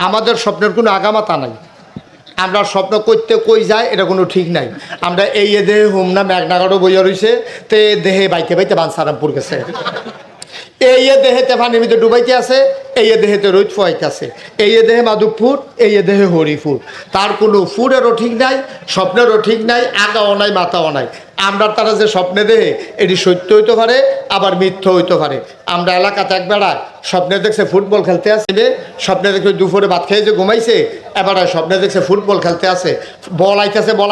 আমাদের স্বপ্নের কোনো আগামাতা নাই। আমরা স্বপ্ন করতে কই যায় এটা কোনো ঠিক নাই। আমরা এই দেহে হুম না মেঘনাগরও বইয়া রয়েছে, তে দেহে বাইতে বাইতে বানসারামপুর গেছে, এই দেহেতে পানির ভিতরে ডুবাইতে আছে, এই দেহেতে রোদ ফোয়াইতে আছে, এই দেহে মাধবপুর, এই দেহে হরিপুর। তার কোনো ফুরেরও ঠিক নাই, স্বপ্নেরও ঠিক নাই, আগাও নাই মাথাও নাই। আমরা তারা যে স্বপ্নে দেহে এটি সত্য হইতে পারে, আবার মিথ্যা হইতে পারে। আমরা এলাকাতে এক বেড়া স্বপ্নে দেখছে ফুটবল খেলতে আসবে, স্বপ্নে দেখে দুপুরে ভাত খেয়ে যে ঘুমাইছে, এবার স্বপ্নে দেখছে ফুটবল খেলতে আছে, বল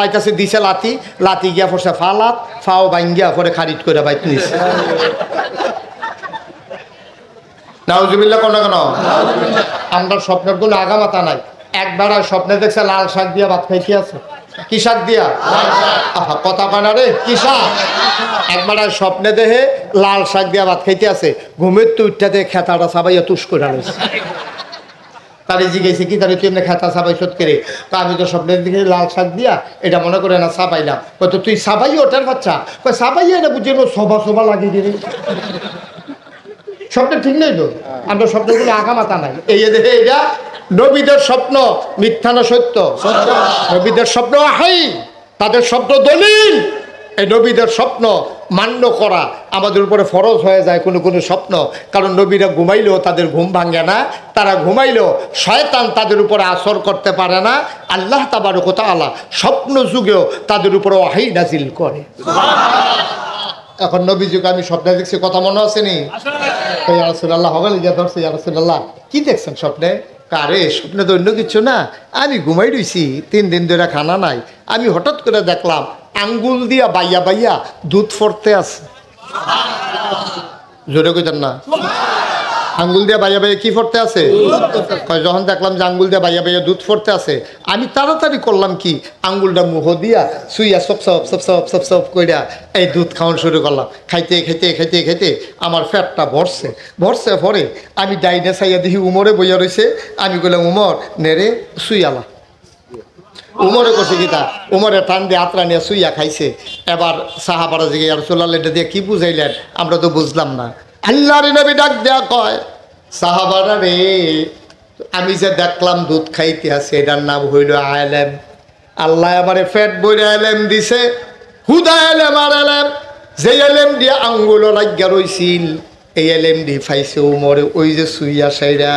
আইতাছে দিছে লাতি, লাতি গিয়া পড়ছে ফালাত, ফাও ভাঙ্গিয়া পরে খারিজ করে বাইতে নিছে। নাউজুবিল্লাহ কোন কেন? আমরা স্বপ্নের কোনো আগামাতা নাই। একবার স্বপ্নে দেখছে লাল শাক দিয়া ভাত খাইতে আছে। কি শাক দিয়া? কথা কয় না রে, কি শাক? একবার স্বপ্নে দেখে লাল শাক দিয়া ভাত খাইতে আছে, ঘুমের তো উঠতে খেতাটা সাবাইয়া তুষ করে আনিস। তারে জিজ্ঞেস কি তারে তুই এমনি খেতা সাবাই সত করে? তো আমি তো স্বপ্নের দিকে লাল শাক দিয়া এটা মনে করে না সাবাইলাম। তো তুই সাবাই ওটার বাচ্চা? সাবাইয়া না বুঝি সভা সভা লাগিয়ে দিবি। স্বপ্ন ঠিক নেই তো, আমরা স্বপ্নগুলো আগামাতা নাই। এই দেখে এটা নবীদের স্বপ্ন মিথ্যা না সত্য? নবীদের স্বপ্ন হাই, তাদের স্বপ্ন দলিল। এই নবীদের স্বপ্ন মান্য করা আমাদের উপরে ফরজ হয়ে যায় কোনো কোনো স্বপ্ন। কারণ নবীরা ঘুমাইলেও তাদের ঘুম ভাঙে না, তারা ঘুমাইলেও শয়তান তাদের উপরে আসর করতে পারে না। আল্লাহ তাবারক ওয়া তাআলা স্বপ্ন যুগেও তাদের উপরে ওয়াহী নাজিল করে। এখন নবীযুগে আমি স্বপ্নে দেখছি, কথা মনে আসেনি? ইয়া রাসূলুল্লাহ হগল ইয়া ধরছে, ইয়া রাসূলুল্লাহ কি দেখছেন স্বপ্নে? আরে স্বপ্নে তো অন্য কিছু না, আমি ঘুমাই রইছি 3 দিন ধরে খানা নাই, আমি হঠাৎ করে দেখলাম আঙ্গুল দিয়া বাইয়া বাইয়া দুধ ফরতে আছে। জোরে কইতেন না? আঙ্গুল দিয়ে বাইয়া বাইয়া কি ফরতে আছে? যখন দেখলাম যে আঙ্গুল দিয়ে বাইয়া বাইয়া দুধ ফরতে আছে, আমি তাড়াতাড়ি করলাম কি, আঙ্গুলটা মুহ দিয়া সুইয়া সব সব সব সব সব সব কইরা এই দুধ খাওয়ান শুরু করলাম। খাইতে খাইতে খাইতে খাইতে আমার পেটটা ভরছে পরে আমি ডাইনে চাইয়া দেখি উমরে বইয়া রয়েছে। আমি কইলাম উমর নেড়ে সুইয়ালা। উমরে করছে গীতা, উমরে টান দিয়ে আত্রা নিয়ে সুইয়া খাইছে। এবার সাহাবারা জিগে আর রাসূলুল্লাহ এটা দিয়ে কি বুঝাইলেন? আমরা তো বুঝলাম না। আল্লাহর নবী ডাক দেয়া কয়, সাহাবারা রে, আমি যে দেখলাম দুধ খাইতে আছে এটার নাম হইল আলেম। আল্লাহ আমারে পেট বইরে আলেম দিছে, হুদা আলেম। আর আলেম যে আলেম দিয়ে আঙ্গুল লাগিয়া রইছিল, এই আলেম দিয়ে ফাইছে উমরে ওই যে সুইয়া সাইরা।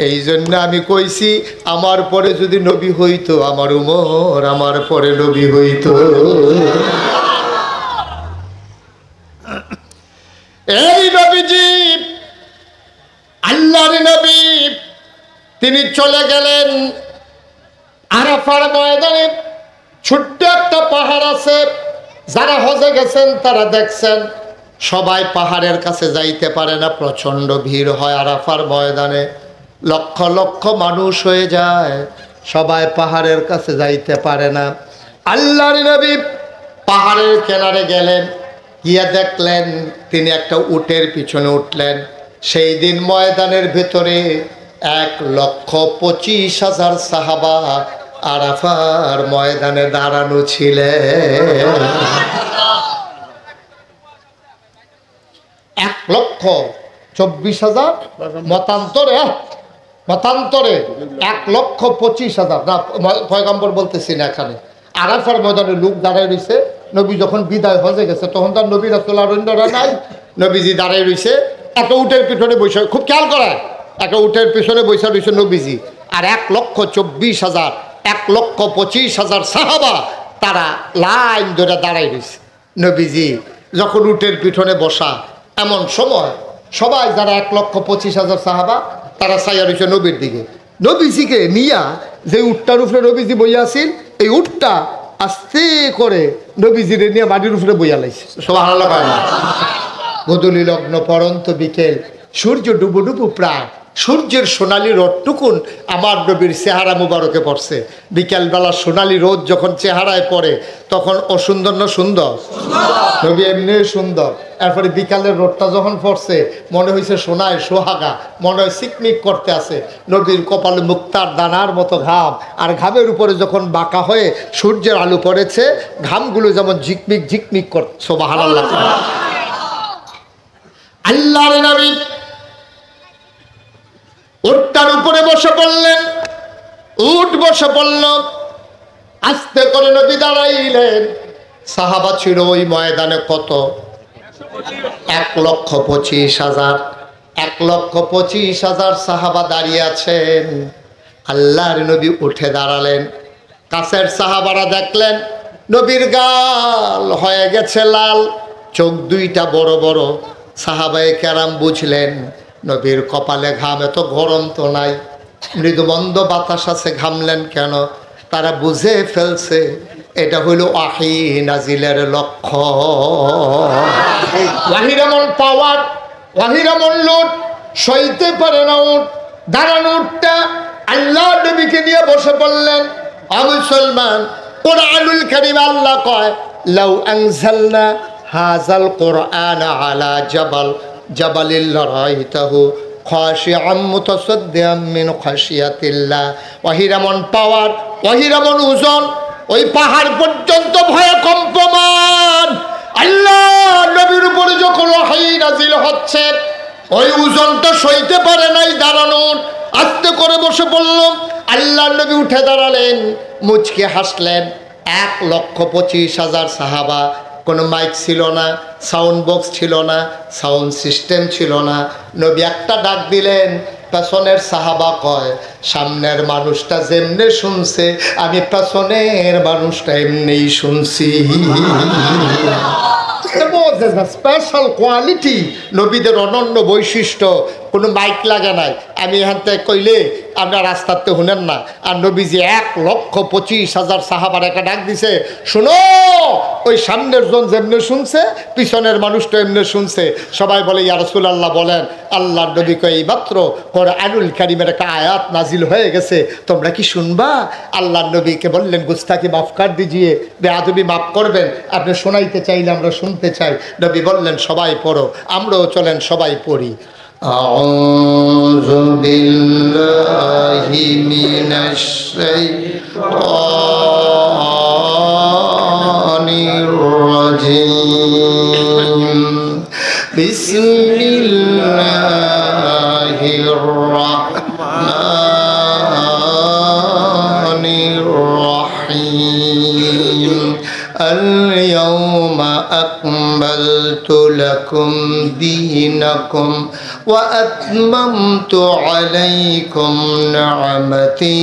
এই জন্য আমি কইছি আমার পরে যদি নবী হইতো আমার উমর, আমার পরে নবী হইতো। এই নবীজি আল্লাহর নবী, তিনি চলে গেলেন আরাফার ময়দানে। ছোট্ট একটা পাহাড় আছে, যারা হজে গেছেন তারা দেখছেন সবাই পাহাড়ের কাছে যাইতে পারে না, প্রচন্ড ভিড় হয় আরাফার ময়দানে। লক্ষ লক্ষ মানুষ হয়ে যায়, সবাই পাহাড়ের কাছে যাইতে পারে না। আল্লাহর নবী পাহাড়ের কিনারে গেলেন, গিয়া দেখলেন তিনি একটা উটের পিছনে উঠলেন। সেই দিন ময়দানের ভেতরে 1,25,000 সাহাবা আরাফার ময়দানে দাঁড়ানো ছিলেন। 1,24,000 মতান্তরে 1,25,000 না, পয়গম্বর বলতেছি না, এখানে আরাফার ময়দানে লোক দাঁড়ায় রয়েছে। নবী যখন বিদায় হজে গেছে তখন তার নবী রাসূল আর অন্যরা নাই, নবীজি দাঁড়ায় রয়েছে। একটা উটের পিছনে বসে, খুব খেয়াল করায়, একটা উটের পিছনে বসে রয়েছে নবীজি। আর 1,24,000 1,25,000 সাহাবা তারা লাইন ধরে দাঁড়ায় রয়েছে। নবীজি যখন উটের পিছনে বসা, এমন সময় সবাই যারা 1,25,000 সাহাবা তারা ছায়া রয়েছে নবীর দিকে। নবীজিকে নিয়া যে উটটার উপরে নবীজি বইয়া আসিল, এই উটটা আস্তে করে নবীজিরে নিয়ে মাটির উপরে বইয়া লাইছে। সুবহানাল্লাহ। গোধূলি লগ্ন পরন্ত বিকেল, সূর্য ডুবু ডুবু প্রায়, সূর্যের সোনালি রোদটুকুন আমার নবীর চেহারা মুবারকে পড়ছে। বিকেলবেলা সোনালি রোদ যখন চেহারায় পড়ে তখন অসুন্দর না সুন্দর? নবী এমনি সুন্দর। এরপরে বিকালের রোদটা যখন পড়ছে মনে হয়েছে সোনায় সোহাগা, মনে হয় সিকমিক করতে আছে। নবীর কপালে মুক্তার দানার মতো ঘাম, আর ঘামের উপরে যখন বাঁকা হয়ে সূর্যের আলো পড়েছে, ঘামগুলো যেমন ঝিকমিক ঝিকমিক করছে। সুবহানাল্লাহ। আল্লাহর নবী উটটার উপরে বসে পড়লেন। বসে পড়ল। আস্তে করে নবী দাঁড়াইলেন। সাহাবা ছিল ওই ময়দানে কত? 1,25,000। 1,25,000 সাহাবা দাঁড়িয়ে আছেন। আল্লাহর নবী উঠে দাঁড়ালেন। কাছের সাহাবারা দেখলেন নবীর গাল হয়ে গেছে লাল, চোখ দুইটা বড় বড়। সাহাবায়ে কেরাম বুঝলেন নবীর কপালে ঘাম, এত গরম তো নাই, মৃদুমন্দ বাতাস আছে, ঘামলেন কেন? তারা বুঝে ফেলছে এটা হইল ওয়াহী নাজিলের লক্ষ্য। ওয়াহির এমন পাওয়ার, ওয়াহির এমন লোড, সইতে পারে না উঠ। দাঁড়ানো উঠটা আল্লাহ নবীকে নিয়ে বসে পড়লেন। মুসলমান, কোরআনুল কারীম আল্লাহ কয় লাউ আনজালনা হাযাল কোরআন আলা জাবালিল লারাইতাহু খাশিআম মুতাসাদ্দিআম মিন খাশিয়াতিল্লাহ। ওয়াহির এমন পাওয়ার, ওয়াহির এমন ওজন, ওই পাহাড় পর্যন্ত ভয়ে কম্পমান। আল্লাহ নবীর উপরে যখন ওয়াহী নাজিল হচ্ছে, ওই ওজনটা সইতে পারে নাই, দাঁড়ানোর আস্তে করে বসে পড়ল। আল্লাহ নবী উঠে দাঁড়ালেন, মুচকে হাসলেন। 1,25,000 সাহাবা, কোনো মাইক ছিল না, সাউন্ড বক্স ছিল না, সাউন্ড সিস্টেম ছিল না। নবী একটা ডাক দিলেন। পেছনের সাহাবা কয় সামনের মানুষটা যেমনে শুনছে আমি পেছনের মানুষটা এমনিই শুনছি। স্পেশাল কোয়ালিটি, নবীদের অনন্য বৈশিষ্ট্য। কোনো মাইক লাগে নাই, আমি এখান থেকে কইলে আপনার রাস্তাতে শুনেন না। আর নবীজি 1,25,000 সাহাবার একটা ডাক দিছে, শোনো, ওই সামনের জন যেমনি শুনছে পিছনের মানুষটা এমনি শুনছে। সবাই বলে ইয়া রাসূলুল্লাহ বলেন। আল্লাহর নবী কয় এই মাত্র কোরআনুল কারীমের একটা আয়াত নাজিল হয়ে গেছে, তোমরা কি শুনবা? আল্লাহর নবীকে বললেন গুস্তাখি মাফ কর দিজিয়ে, বেয়াদবি মাফ করবেন, আপনি শোনাইতে চাইলে আমরা শুনতে চাই। নবী বললেন সবাই পড়ো, আমরাও চলেন সবাই পড়ি। আউযু বিল্লাহি মিনাশ শাইতানির রাজীম। বিসমিল্লাহির রাহমানির রাহিম। اليوم أكملت لكم دينكم وأتممت عليكم نعمتي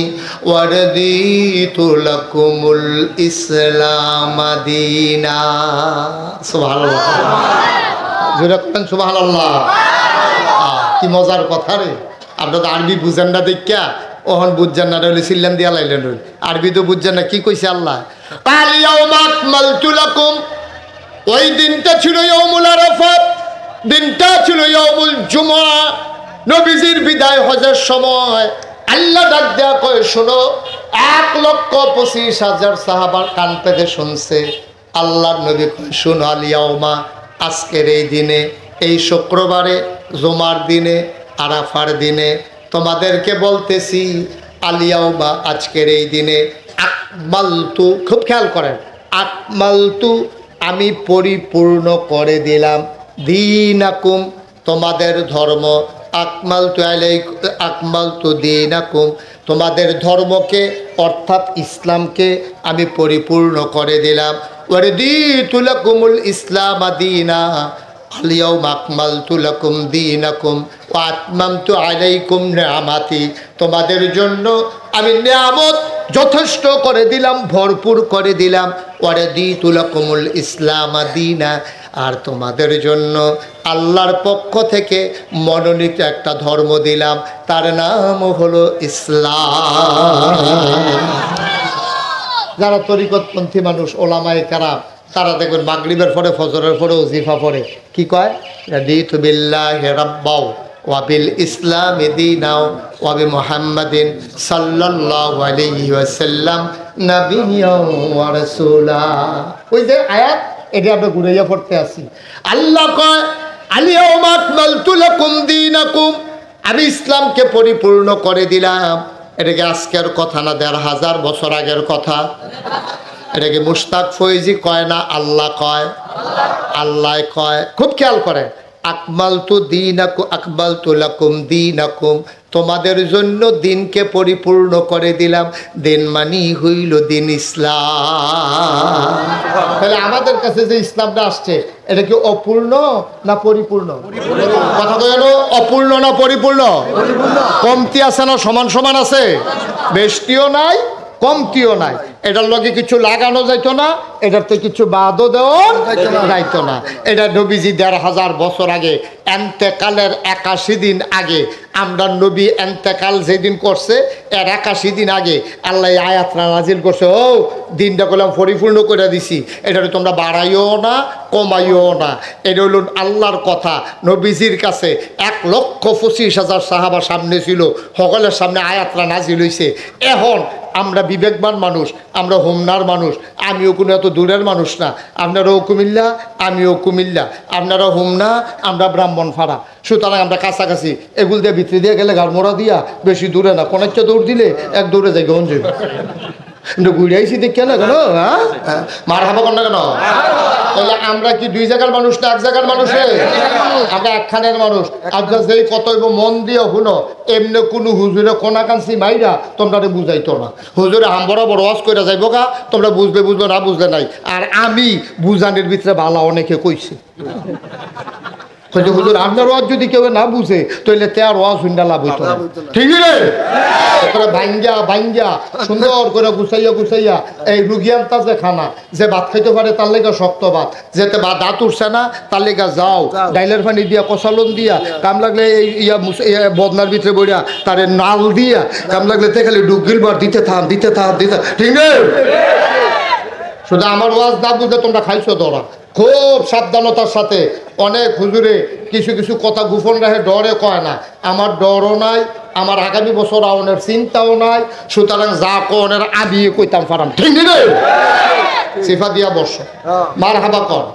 ورضيت لكم الإسلام دينا। سبحان الله। সুবহান আল্লাহ। কি মজার কথা রে! আপনারা আরবি বুঝেন না দেখা ওহন বুঝছেন না, রইলে সিল্লাম দিয়া লাইলেন। আরবি তো বুঝছেন না, কি কইছে আল্লাহ? কাল ইয়াউমা আকমালতু লাকুম, ওই দিনটা ছিল ইয়াউমুল আরাফাত, দিনটা ছিল ইয়াউমুল জুমআ। নবীজির বিদায় হজের সময় আল্লাহ ডাক দেয়া কয় শোনো, 1,25,000 সাহাবার কান পেতে শুনছে। আল্লাহর নবী কয় শোনো, আল ইয়াউমা, আজকের এই দিনে, এই শুক্রবারে, জুমার দিনে, আরাফার দিনে তোমাদেরকে বলতেছি, আল ইয়াউমা, আজকের এই দিনে, আকমালতু, খুব খেয়াল করেন, আকমালতু, আমি পরিপূর্ণ করে দিলাম, দীনাকুম, তোমাদের ধর্ম, আকমালতু আলাইকুম, আকমালতু দীনাকুম, তোমাদের ধর্মকে অর্থাৎ ইসলামকে আমি পরিপূর্ণ করে দিলাম। ওয়ারদিতু লাকুমুল ইসলাম দীনা, আল ইয়াউমা আকমালতু লাকুম দীনাকুম ওয়া আতমামতু আলাইকুম নিআমাতি, তোমাদের জন্য আমি নিয়ামত যথেষ্ট করে দিলাম, ভরপুর করে দিলাম। ওয়ারদিতু লাকুমুল ইসলাম দীনা, আর তোমাদের জন্য আল্লাহর পক্ষ থেকে মনোনীত একটা ধর্ম দিলাম, তার নাম হলো ইসলাম। যারা তরিকতপন্থী মানুষ, ওলামায়ে কেরাম, তারা দেখবেন মাগরিবের পরে, ফজরের পরে ওজিফা পড়ে, কি কয়? রাদিতু বিল্লাহি রাব্বাও ওয়া বিল ইসলামি দীনাও ওয়া বি মুহাম্মাদিন সাল্লাল্লাহু আলাইহি ওয়াসাল্লাম নাবিয়্যাও ওয়া রাসূলা। ওই যে আয়াত, এটা আমরা ঘুরাইয়া পড়তে আসি। আল্লাহ কয় আল ইয়াউমা আকমালতু লাকুম দীনাকুম, আমি ইসলামকে পরিপূর্ণ করে দিলাম। এটাকে আজকের কথা না, 1,500 বছর আগের কথা। এটাকে মুশতাক ফৈজি কয় না, আল্লাহ কয়, আল্লাহ কয়। খুব খেয়াল করে, আকমালতু দীনাকুম, আকমালতু লাকুম দীনাকুম, তোমাদের জন্য দিনকে পরিপূর্ণ করে দিলাম। দিন মানি হইল দিন ইসলাম। তাহলে আমাদের কাছে যে ইসলামটা আসছে এটা কি অপূর্ণ না পরিপূর্ণ? কথা বলো, অপূর্ণ না পরিপূর্ণ? কমতি আছে না সমান সমান আছে? বেশটিও নাই কমতিও নাই। এটার লগে কিছু লাগানো যাইতো না, এটাতে কিছু বাদও দেওয়া যাইতো না। এটা নবীজি ১৫০০ বছর আগে এন্তেকালের ৮১ দিন আগে, আমরা নবী এন্তেকাল যেদিন করছে এর ৮১ দিন আগে আল্লাহ আয়াতরা নাজিল করছে, ও দিনটা করলাম পরিপূর্ণ করে দিছি, এটা তোমরা বাড়াইও না কমাইও না। এটা হলো আল্লাহর কথা। নবীজির কাছে ১,২৫,০০০ সাহাবা সামনে ছিল, সকলের সামনে আয়াতরা নাজিল হইছে। এখন আমরা বিবেকবান মানুষ, আমরা হোমনার মানুষ, আমিও কোনো এত দূরের মানুষ না। আপনারাও কুমিল্লা, আমিও কুমিল্লা, আপনারা হোমনা, আমরা ব্রাহ্মণপাড়া, সুতরাং আমরা কাছাকাছি। এগুল দিয়ে ভিতরে দিয়ে গেলে গাড়মোড়া দিয়া বেশি দূরে না, কোনো একটা দৌড় দিলে এক দৌড়ে যাই গঞ্জে ঘুরে আইসি দেখে না কেন, হ্যাঁ মার হাবা কর না কেন? তাহলে আমরা কি দুই জায়গার মানুষ না এক জায়গার মানুষ? আমরা একখানের মানুষ। আপনার যেই কত মন দিয়ে শুনো, এমনি কোনো হুজুরে কোনা কান্সি মাইরা তোমরা বুঝাইতো না। হুজুরে হাম্বরা বড় ওয়াজ করে যাইব গা, তোমরা বুঝবে বুঝবে না বুঝলে নাই। আর আমি বুঝানির ভিতরে ভালো অনেকে কইছি, হুজুর আপনার ওয়াজ যদি কেউ না বুঝে তাহলে তার ওয়াজ শুনতে লাভ হইতো না। ঠিক রে? ভাঙ্গা ভাঙ্গা সুন্দর করে গুছাইয়া গুছাইয়া এই রুগিয়ানটা যে খানা যে ভাত খাইতে পারে তার লেগে শক্ত ভাত, যেতে বা দাঁত উঠছে না তার লেগে যাও ডাইলের পানি দিয়া কষালন দিয়া, কাম লাগলে এই বদনার ভিতরে বইয়া তারে নাল দিয়া, কাম লাগলে তে খালি ডুগিল বার দিতে থাম দিতে থাম দিতে। ঠিক নেই? শুধু আমার ওয়াজ না বুঝলে তোমরা খাইছো ধরা। খুব সাবধানতার সাথে। অনেক হুজুরে কিছু কিছু কথা গোপন রাখে, ডরে কয় না। আমার ডরও নাই, আমার আগামী বছর আউনের চিন্তাও নাই, সুতরাং যা কনের আমি কইতাম পারাম। ঠিক নেই? সিফা দিয়া বসো, মার হাবা কর।